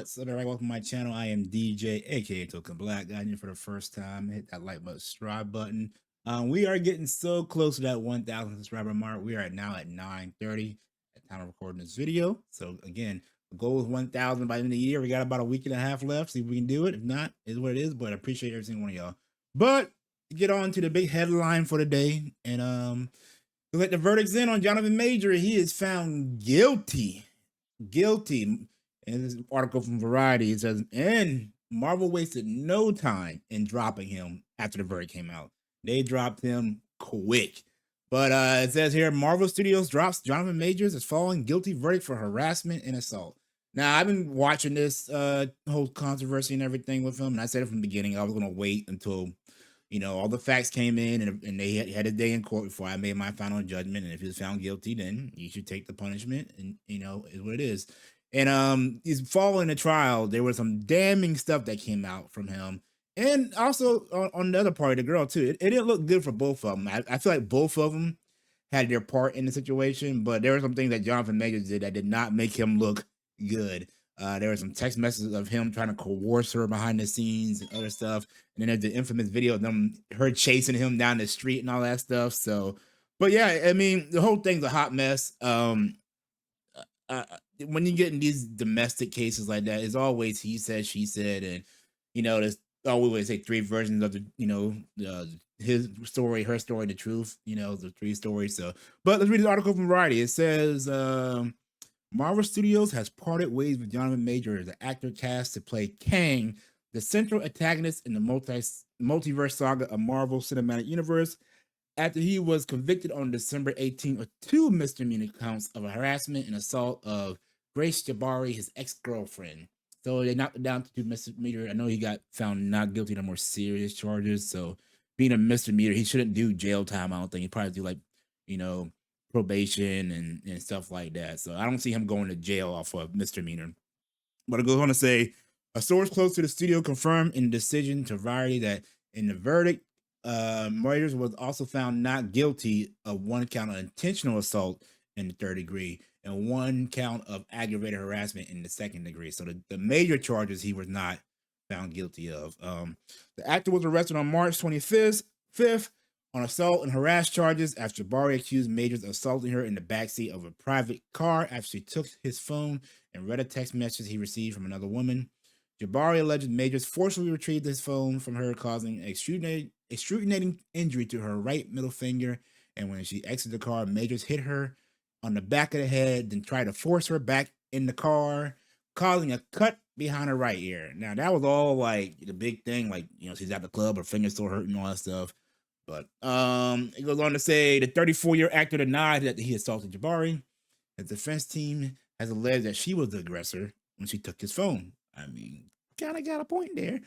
What's up, everybody? Welcome to my channel. I am DJ, aka Token Black. Got in for the first time. Hit that like button, subscribe button. We are getting so close to that 1,000 subscriber mark. We are now at 9:30 at the time of recording this video. So again, the goal is 1,000 by the end of the year. We got about a week and a half left. See if we can do it. If not, it is what it is. But I appreciate every single one of y'all. But to get on to the big headline for the day, and to let the verdict's in on Jonathan Major. He is found guilty. Guilty. In this article from Variety, it says, and Marvel wasted no time in dropping him after the verdict came out. They dropped him quick. But it says here, Marvel Studios drops Jonathan Majors as following guilty verdict for harassment and assault. Now, I've been watching this whole controversy and everything with him, and I said it from the beginning, I was going to wait until, all the facts came in and they had a day in court before I made my final judgment. And if he was found guilty, then you should take the punishment, and, is what it is. And he's following the trial. There was some damning stuff that came out from him, and also on the other part of the girl too. It didn't look good for both of them. I feel like both of them had their part in the situation, but there were some things that Jonathan Majors did that did not make him look good. There were some text messages of him trying to coerce her behind the scenes and other stuff, and then there's the infamous video of her chasing him down the street and all that stuff. So, but yeah, I mean, the whole thing's a hot mess. When you get in these domestic cases like that, it's always he said, she said, and there's always say three versions of his story, her story, the truth. The three stories. So, but let's read this article from Variety. It says, Marvel Studios has parted ways with Jonathan Major, the actor cast to play Kang, the central antagonist in the multiverse saga of Marvel Cinematic Universe, after he was convicted on December 18th of two misdemeanor counts of harassment and assault of Grace Jabari, his ex-girlfriend. So they knocked it down to two misdemeanor. I know he got found not guilty to more serious charges. So being a misdemeanor, he shouldn't do jail time. I don't think he'd probably do probation and stuff like that. So I don't see him going to jail off of misdemeanor. But it goes on to say, a source close to the studio confirmed in the decision to Variety that in the verdict, Majors was also found not guilty of one count of intentional assault in the third degree and one count of aggravated harassment in the second degree. So the major charges he was not found guilty of. The actor was arrested on March 25th on assault and harass charges after Jabari accused Majors of assaulting her in the backseat of a private car after she took his phone and read a text message he received from another woman. Jabari alleged Majors forcibly retrieved his phone from her, causing excruciating injury to her right middle finger. And when she exited the car, Majors hit her on the back of the head, then tried to force her back in the car, causing a cut behind her right ear. Now, that was all like the big thing, like, she's at the club, her finger's still hurting, all that stuff. But it goes on to say the 34-year actor denied that he assaulted Jabari. The defense team has alleged that she was the aggressor when she took his phone. I mean, kind of got a point there.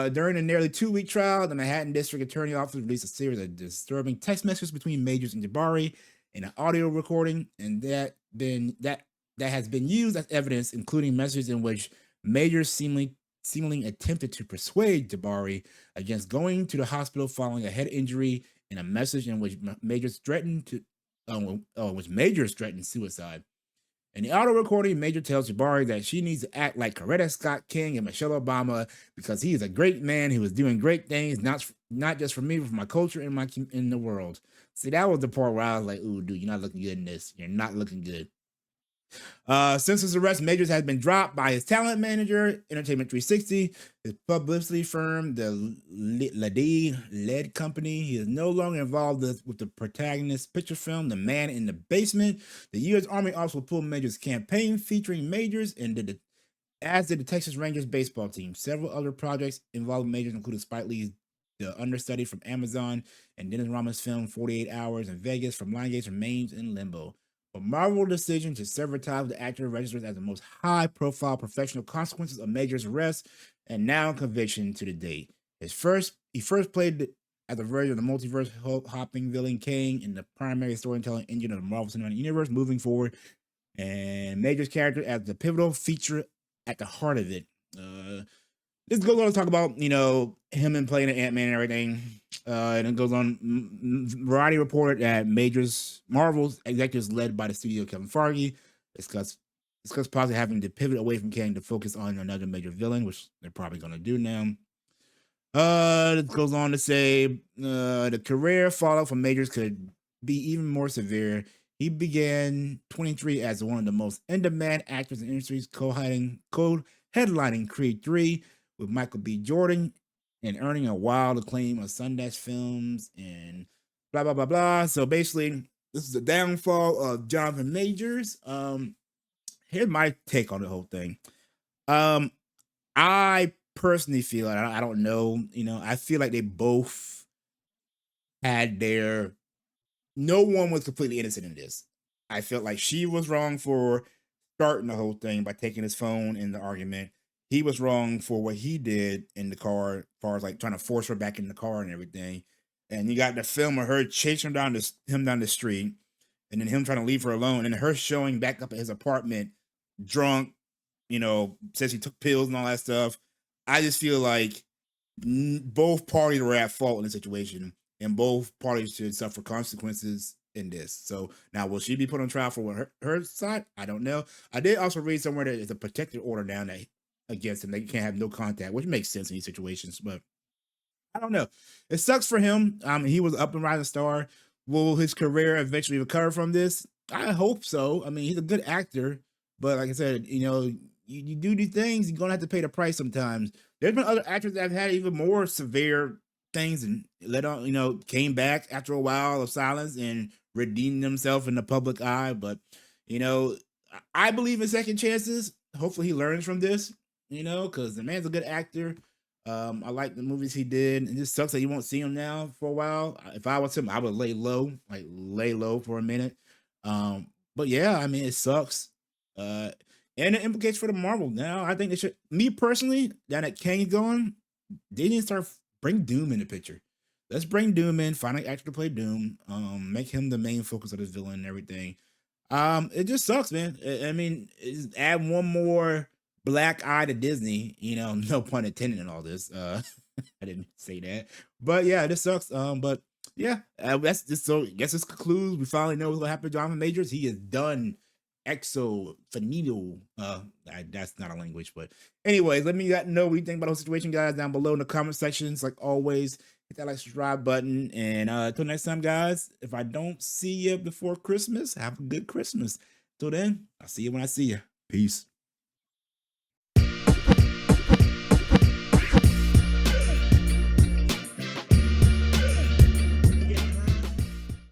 During a nearly 2-week trial, the Manhattan District Attorney Office released a series of disturbing text messages between Majors and Jabari in an audio recording, and that has been used as evidence, including messages in which Majors seemingly attempted to persuade Jabari against going to the hospital following a head injury, and a message in which Majors threatened suicide. In the audio recording, Major tells Jabari that she needs to act like Coretta Scott King and Michelle Obama because he is a great man who is doing great things, not just for me, but for my culture and in the world. See, that was the part where I was like, ooh, dude, you're not looking good in this. You're not looking good. Since his arrest, Majors has been dropped by his talent manager, Entertainment 360, his publicity firm, the LED company. He is no longer involved with the protagonist picture film, The Man in the Basement. The U.S. Army also pulled Majors' campaign featuring Majors as did the Texas Rangers baseball team. Several other projects involving Majors included Spike Lee's The Understudy from Amazon and Dennis Rodman's film 48 Hours in Vegas from Lionsgate remains in limbo. But Marvel's decision to sever ties with the actor registers as the most high-profile professional consequences of Major's arrest and now conviction to the date. He first played as a version of the multiverse hopping villain Kang in the primary storytelling engine of the Marvel Cinematic Universe moving forward, and Major's character as the pivotal feature at the heart of it. This goes on to talk about, him and playing Ant-Man and everything. And it goes on, Variety reported that Marvel's executives led by the studio Kevin Feige discussed discuss possibly having to pivot away from Kang to focus on another major villain, which they're probably going to do now. It goes on to say the career fallout from Majors could be even more severe. He began 23 as one of the most in-demand actors in the industry, co-headlining Creed 3 with Michael B. Jordan and earning a wild acclaim of Sundance Films and blah blah blah blah. So basically, this is the downfall of Jonathan Majors. Here's my take on the whole thing. I personally feel, I don't know, I feel like they both had their, no one was completely innocent in this. I felt like she was wrong for starting the whole thing by taking his phone in the argument. He was wrong for what he did in the car, as far as like trying to force her back in the car and everything. And you got the film of her chasing him down the street, and then him trying to leave her alone, and her showing back up at his apartment drunk, says he took pills and all that stuff. I just feel like both parties were at fault in the situation, and both parties should suffer consequences in this. So now, will she be put on trial for her side? I don't know. I did also read somewhere that it's a protective order down there against him. They can't have no contact, which makes sense in these situations. But I don't know. It sucks for him. He was up and rising star. Will his career eventually recover from this? I hope so. I mean, he's a good actor, but like I said, you do these things, you're gonna have to pay the price sometimes. There's been other actors that have had even more severe things and came back after a while of silence and redeemed themselves in the public eye. But you know, I believe in second chances. Hopefully, he learns from this. Because the man's a good actor. I like the movies he did. It just sucks that you won't see him now for a while. If I was him, I would lay low for a minute. But yeah, I mean, it sucks. And it implicates for the Marvel. Now, I think they should, me personally, now that Kang is gone, they need to start bring Doom in the picture. Let's bring Doom in, find an actor to play Doom, make him the main focus of this villain and everything. It just sucks, man. I mean, add one more black eye to Disney, no pun intended in all this. I didn't say that. But yeah, this sucks. But yeah, that's just, so I guess this concludes. We finally know what's gonna happen to Jonathan Majors. He is done. Exo finito. That's not a language, but anyways, let me know what you think about the whole situation, guys, down below in the comment sections. Like always, hit that like subscribe button. And until next time, guys, if I don't see you before Christmas, have a good Christmas. Till then, I'll see you when I see you. Peace.